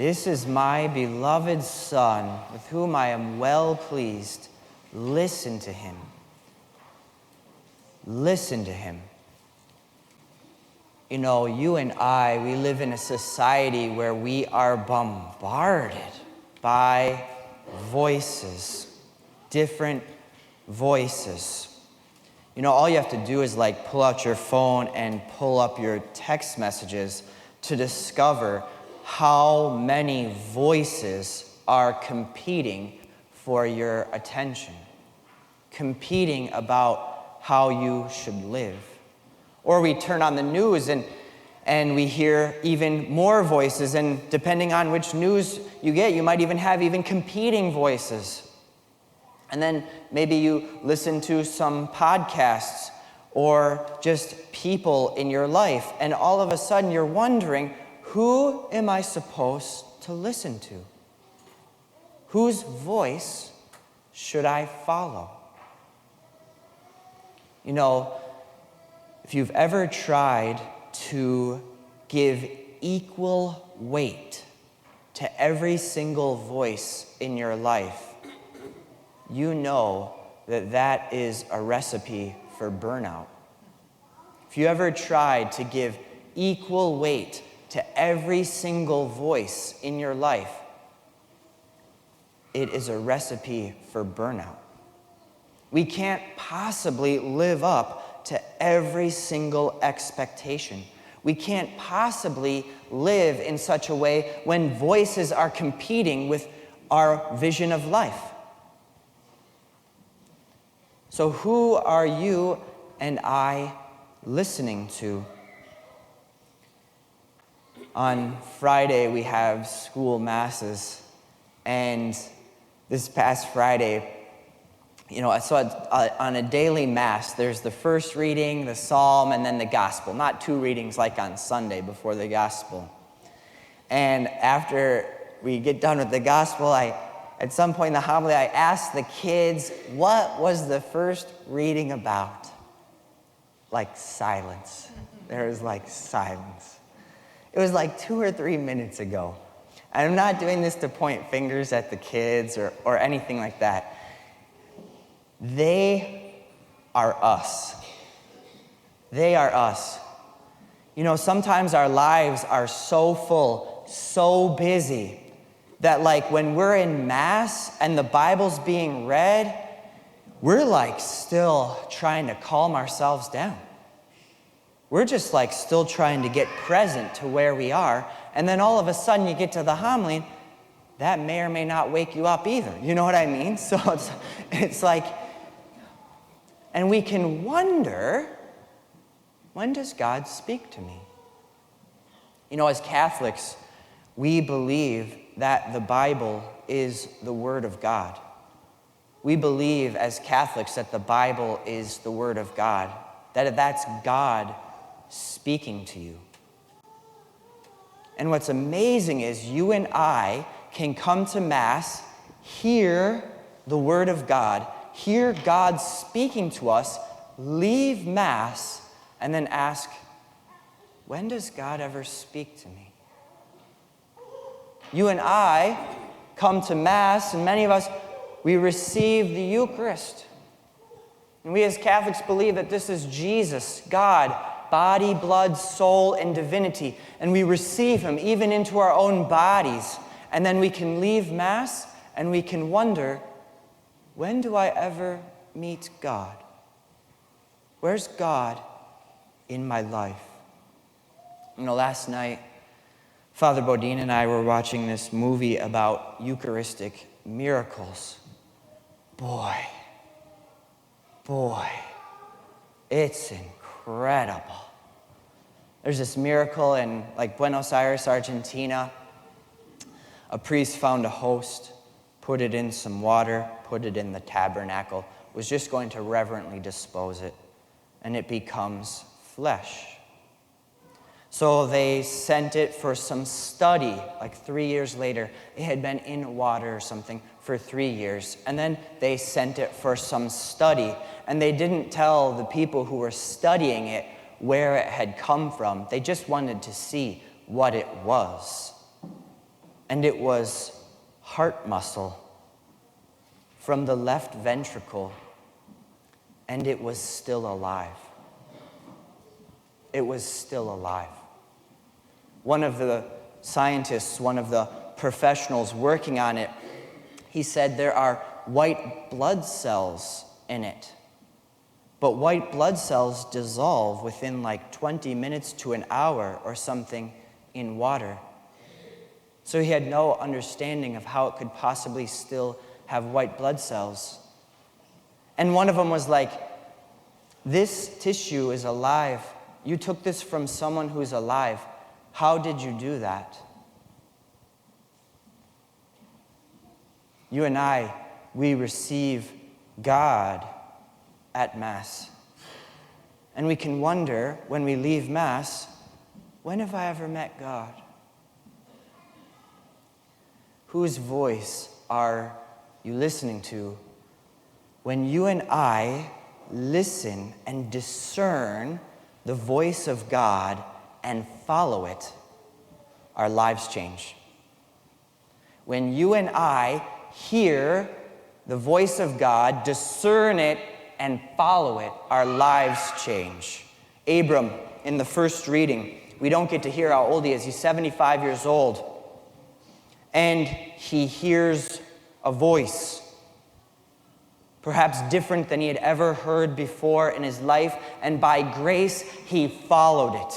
This is my beloved Son, with whom I am well pleased. Listen to him. Listen to him. You know, you and I, we live in a society where we are bombarded by voices, different voices. You know, all you have to do is like pull out your phone and pull up your text messages to discover how many voices are competing for your attention, competing about how you should live. Or we turn on the news and we hear even more voices, and depending on which news you get, you might even have even competing voices. And then maybe you listen to some podcasts or just people in your life, and all of a sudden you're wondering, who am I supposed to listen to? Whose voice should I follow? You know, if you've ever tried to give equal weight to every single voice in your life, you know that that is a recipe for burnout. If you ever tried to give equal weight to every single voice in your life, it is a recipe for burnout. We can't possibly live up to every single expectation. We can't possibly live in such a way when voices are competing with our vision of life. So who are you and I listening to? On Friday, we have school masses, and this past Friday, you know, so on a daily mass, there's the first reading, the psalm, and then the gospel. Not two readings like on Sunday before the gospel. And after we get done with the gospel, at some point in the homily, I asked the kids, what was the first reading about? Like silence. There was like silence. It was like 2 or 3 minutes ago. And I'm not doing this to point fingers at the kids or anything like that. They are us. They are us. You know, sometimes our lives are so full, so busy, that like when we're in Mass and the Bible's being read, we're like still trying to calm ourselves down. We're just like still trying to get present to where we are. And then all of a sudden you get to the homily, that may or may not wake you up either. You know what I mean? So it's like, and we can wonder, when does God speak to me? You know, as Catholics, we believe that the Bible is the Word of God. We believe as Catholics that the Bible is the Word of God, that that's God speaking to you. And what's amazing is you and I can come to Mass, hear the Word of God, hear God speaking to us, leave Mass, and then ask, when does God ever speak to me? You and I come to Mass, and many of us, we receive the Eucharist. And we as Catholics believe that this is Jesus, God, body, blood, soul, and divinity. And we receive him even into our own bodies. And then we can leave Mass and we can wonder, when do I ever meet God? Where's God in my life? You know, last night, Father Bodine and I were watching this movie about Eucharistic miracles. Boy, it's incredible. There's this miracle in like Buenos Aires, Argentina. A priest found a host, put it in some water, put it in the tabernacle, was just going to reverently dispose it, and it becomes flesh. So they sent it for some study, like 3 years later. It had been in water or something for 3 years. And then they sent it for some study. And they didn't tell the people who were studying it where it had come from. They just wanted to see what it was. and it was heart muscle from the left ventricle, and it was still alive. It was still alive. One of the scientists, one of the professionals working on it, he said there are white blood cells in it. But white blood cells dissolve within like 20 minutes to an hour or something in water. So he had no understanding of how it could possibly still have white blood cells. And one of them was like, this tissue is alive. You took this from someone who's alive. How did you do that? You and I, we receive God at Mass. And we can wonder, when we leave Mass, when have I ever met God? Whose voice are you listening to when you and I listen and discern the voice of God and follow it? Our lives change. When you and I hear the voice of God, discern it, and follow it, our lives change. Abram, in the first reading, we don't get to hear how old he is. He's 75 years old. And he hears a voice, perhaps different than he had ever heard before in his life. And by grace, he followed it.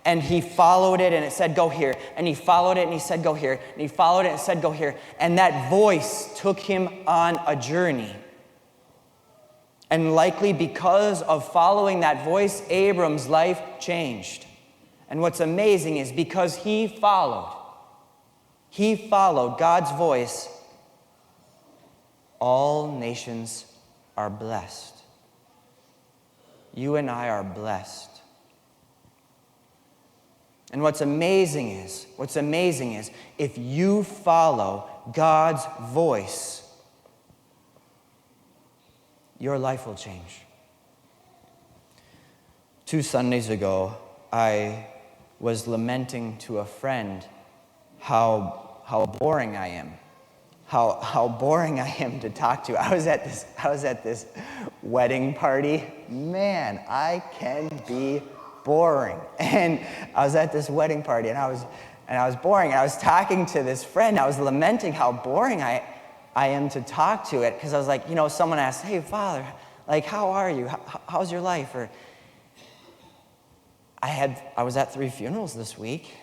And he followed it, and it said, go here. And he followed it, and he said, go here. And he followed it, and it said, go here. And that voice took him on a journey. And likely because of following that voice, Abram's life changed. And what's amazing is because he followed God's voice, all nations are blessed. You and I are blessed. And what's amazing is, if you follow God's voice, your life will change. 2 Sundays ago, I was lamenting to a friend how boring I am. How boring I am to talk to. I was at this wedding party. Man, I can be boring. And I was at this wedding party, and I was boring. I was talking to this friend. I was lamenting how boring I am to talk to it, because I was like, someone asked, hey, Father, like, how are you? How's your life? Or I was at 3 funerals this week,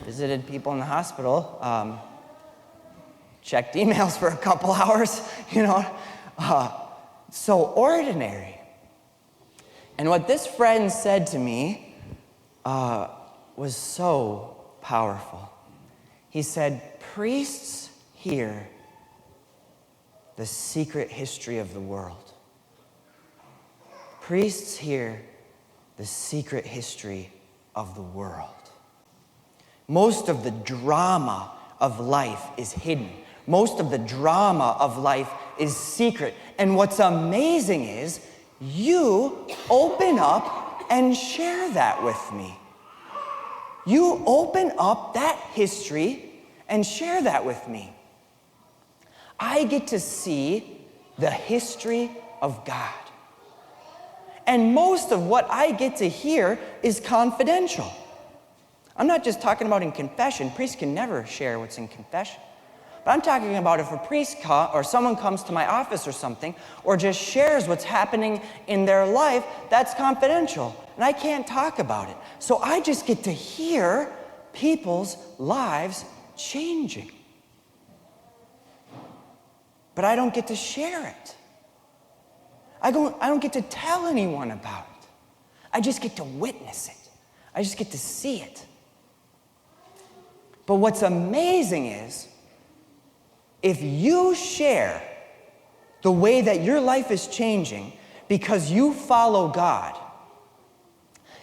visited people in the hospital, checked emails for a couple hours, so ordinary. And what this friend said to me was so powerful. He said, priests hear the secret history of the world. Priests hear the secret history of the world. Most of the drama of life is hidden. Most of the drama of life is secret. And what's amazing is you open up and share that with me. You open up that history and share that with me. I get to see the history of God. And most of what I get to hear is confidential. I'm not just talking about in confession. Priests can never share what's in confession. But I'm talking about if a priest or someone comes to my office or something, or just shares what's happening in their life, that's confidential. And I can't talk about it. So I just get to hear people's lives changing. But I don't get to share it. I don't get to tell anyone about it. I just get to witness it. I just get to see it. But what's amazing is, if you share the way that your life is changing because you follow God,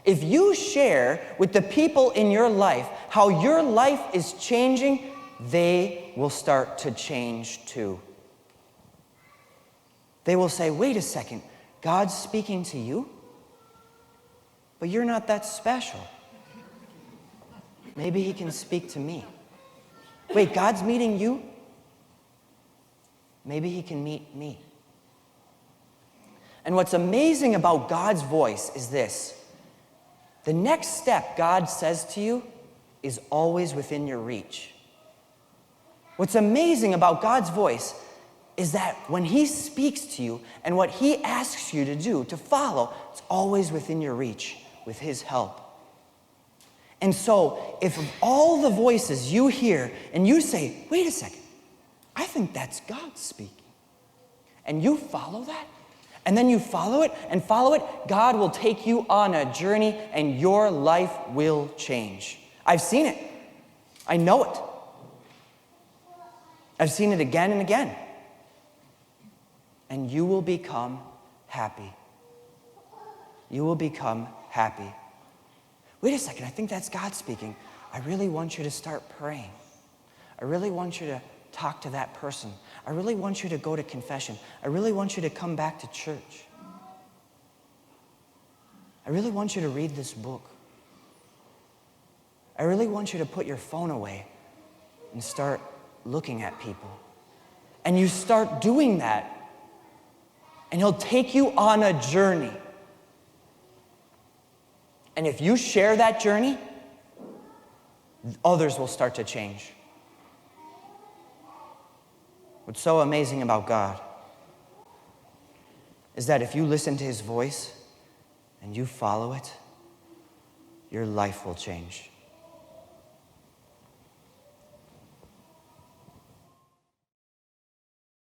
if you share with the people in your life how your life is changing, they will start to change too. They will say, wait a second, God's speaking to you? But you're not that special. Maybe he can speak to me. Wait, God's meeting you? Maybe he can meet me. And what's amazing about God's voice is this. The next step God says to you is always within your reach. What's amazing about God's voice is that when he speaks to you and what he asks you to do, to follow, it's always within your reach with his help. And so, if of all the voices you hear and you say, wait a second, I think that's God speaking, and you follow that, and then you follow it and follow it, God will take you on a journey and your life will change. I've seen it. I know it. I've seen it again and again. And you will become happy. You will become happy. Wait a second, I think that's God speaking. I really want you to start praying. I really want you to talk to that person. I really want you to go to confession. I really want you to come back to church. I really want you to read this book. I really want you to put your phone away and start looking at people. And you start doing that, and he'll take you on a journey. And if you share that journey, others will start to change. What's so amazing about God is that if you listen to his voice and you follow it, your life will change.